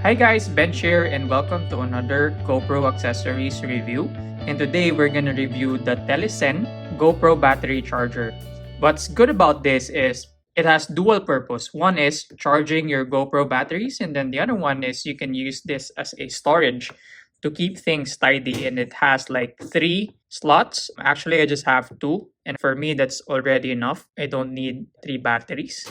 Hi guys, Bench here and welcome to another GoPro accessories review. And today we're gonna review the Telesin GoPro battery charger. What's good about this is it has dual purpose. One is charging your GoPro batteries, and then the other one is you can use this as a storage to keep things tidy. And it has like 3 slots. Actually, I just have 2, and for me that's already enough. I don't need 3 batteries.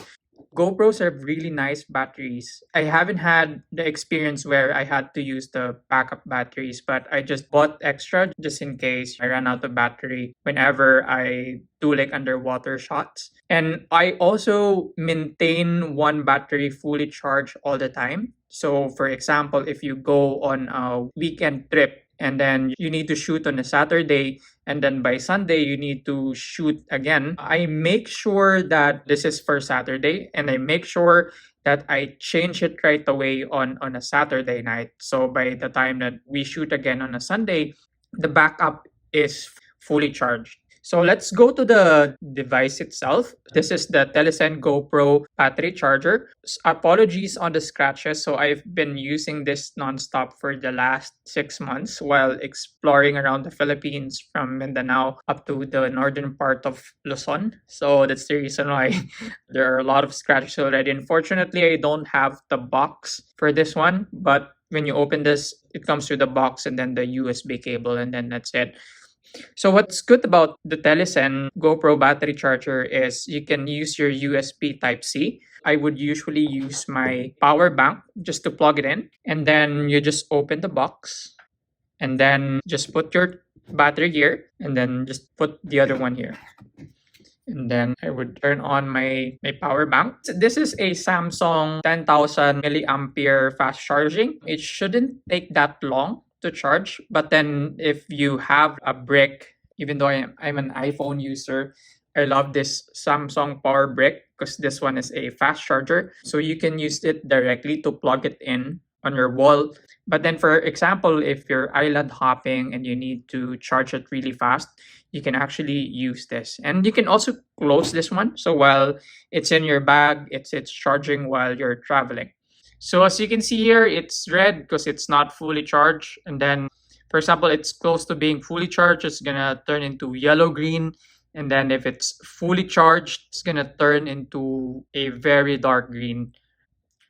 GoPros have really nice batteries. I haven't had the experience where I had to use the backup batteries, but I just bought extra just in case I ran out of battery whenever I do like underwater shots. And I also maintain one battery fully charged all the time. So, for example, if you go on a weekend trip and then you need to shoot on a Saturday, and then by Sunday you need to shoot again, I make sure that this is for Saturday, and I make sure that I change it right away on a Saturday night. So by the time that we shoot again on a Sunday, the backup is fully charged. So let's go to the device itself. This is the Telesin GoPro battery charger. Apologies on the scratches. So I've been using this nonstop for the last 6 months while exploring around the Philippines from Mindanao up to the northern part of Luzon. So that's the reason why there are a lot of scratches already. Unfortunately, I don't have the box for this one, but when you open this, it comes with the box and then the USB cable, and then that's it. So what's good about the Telesin GoPro battery charger is you can use your USB Type-C. I would usually use my power bank just to plug it in, and then you just open the box and then just put your battery here and then just put the other one here. And then I would turn on my power bank. This is a Samsung 10,000 milliampere fast charging. It shouldn't take that long to charge, but then if you have a brick, even though I'm an iPhone user, I love this Samsung power brick because this one is a fast charger, so you can use it directly to plug it in on your wall. But then, for example, if you're island hopping and you need to charge it really fast, you can actually use this. And you can also close this one, so while it's in your bag, it's charging while you're traveling. So as you can see here, it's red because it's not fully charged. And then, for example, it's close to being fully charged, it's gonna turn into yellow-green. And then if it's fully charged, it's gonna turn into a very dark green.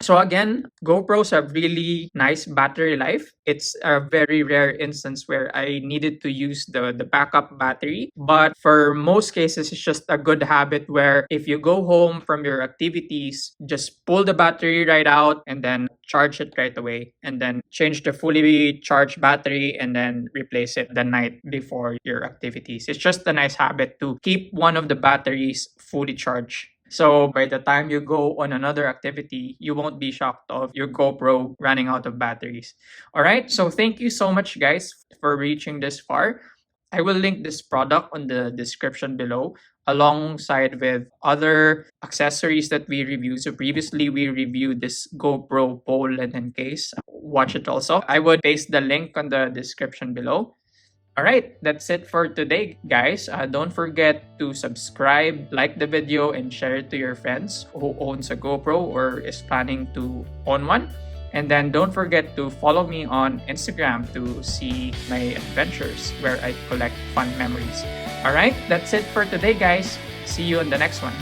So again, GoPros have really nice battery life. It's a very rare instance where I needed to use the backup battery. But for most cases, it's just a good habit where if you go home from your activities, just pull the battery right out and then charge it right away. And then change the fully charged battery and then replace it the night before your activities. It's just a nice habit to keep one of the batteries fully charged. So by the time you go on another activity, you won't be shocked of your GoPro running out of batteries. All right, so thank you so much guys for reaching this far. I will link this product on the description below alongside with other accessories that we reviewed. So previously we reviewed this GoPro pole and case. Watch it also. I would paste the link on the description below. All right, that's it for today, guys. Don't forget to subscribe, like the video, and share it to your friends who owns a GoPro or is planning to own one. And then don't forget to follow me on Instagram to see my adventures where I collect fun memories. All right, that's it for today, guys. See you in the next one.